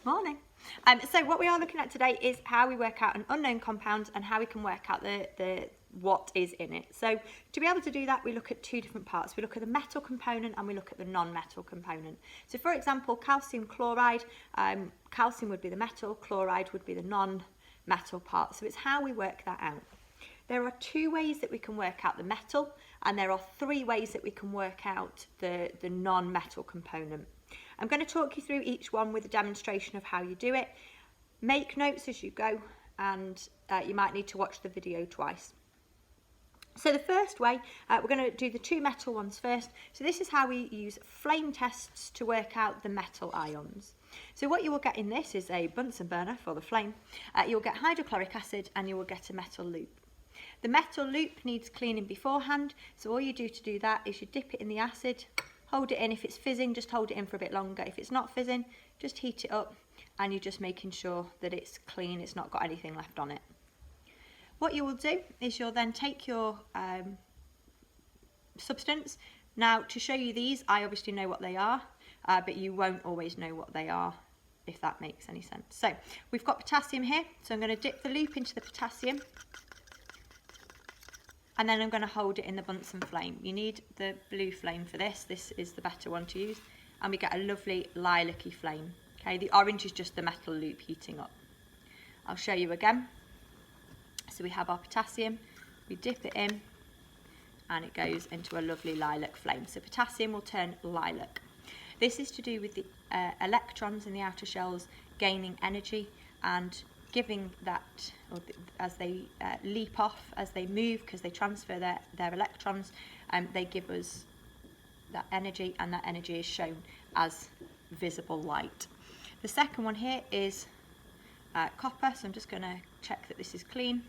Morning. So what we are looking at today is how we work out an unknown compound and how we can work out the what is in it. So to be able to do that, we look at two different parts. We look at the metal component and we look at the non-metal component. So for example, calcium chloride, calcium would be the metal, chloride would be the non-metal part. So it's how we work that out. There are two ways that we can work out the metal, and there are three ways that we can work out the non-metal component. I'm going to talk you through each one with a demonstration of how you do it. Make notes as you go, and you might need to watch the video twice. So the first way, we're going to do the two metal ones first. So this is how we use flame tests to work out the metal ions. So what you will get in this is a Bunsen burner for the flame. You'll get hydrochloric acid and you will get a metal loop. The metal loop needs cleaning beforehand, so all you do to do that is you dip it in the acid, hold it in. If it's fizzing, just hold it in for a bit longer. If it's not fizzing, just heat it up and you're just making sure that it's clean, it's not got anything left on it. What you will do is you'll then take your substance. Now, to show you these, I obviously know what they are, but you won't always know what they are, if that makes any sense. So we've got potassium here, so I'm going to dip the loop into the potassium, and then I'm going to hold it in the Bunsen flame. You need the blue flame for this. This is the better one to use. And we get a lovely lilac-y flame. Okay, the orange is just the metal loop heating up. I'll show you again. So we have our potassium, we dip it in, and it goes into a lovely lilac flame. So potassium will turn lilac. This is to do with the electrons in the outer shells gaining energy and giving that, or as they leap off, as they move, because they transfer their electrons, they give us that energy, and that energy is shown as visible light. The second one here is copper, so I'm just going to check that this is clean.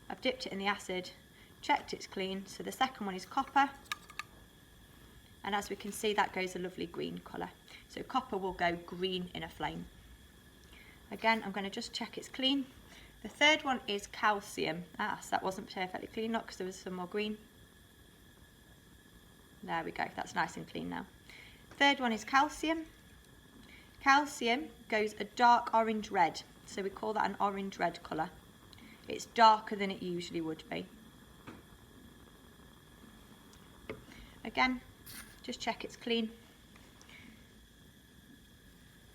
I've dipped it in the acid, checked it's clean. So the second one is copper, and as we can see, that goes a lovely green colour. So copper will go green in a flame. Again, I'm going to just check it's clean. The third one is calcium. So that wasn't perfectly clean, not because there was some more green. There we go, that's nice and clean now. Third one is calcium. Calcium goes a dark orange red, so we call that an orange red colour. It's darker than it usually would be. Again, just check it's clean,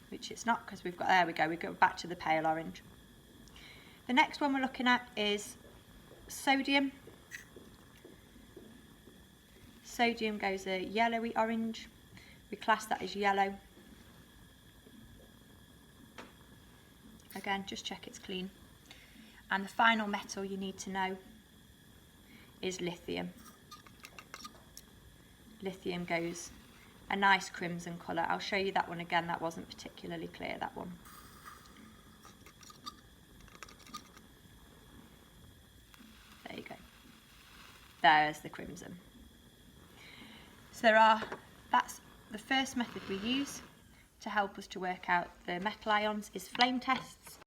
which it's not, because we've got, there we go back to the pale orange. The next one we're looking at is sodium. Sodium goes a yellowy orange. We class that as yellow. Again, just check it's clean. And the final metal you need to know is lithium. Lithium goes a nice crimson colour. I'll show you that one again. That wasn't particularly clear, that one. There you go. There's the crimson. So that's the first method we use to help us to work out the metal ions is flame tests.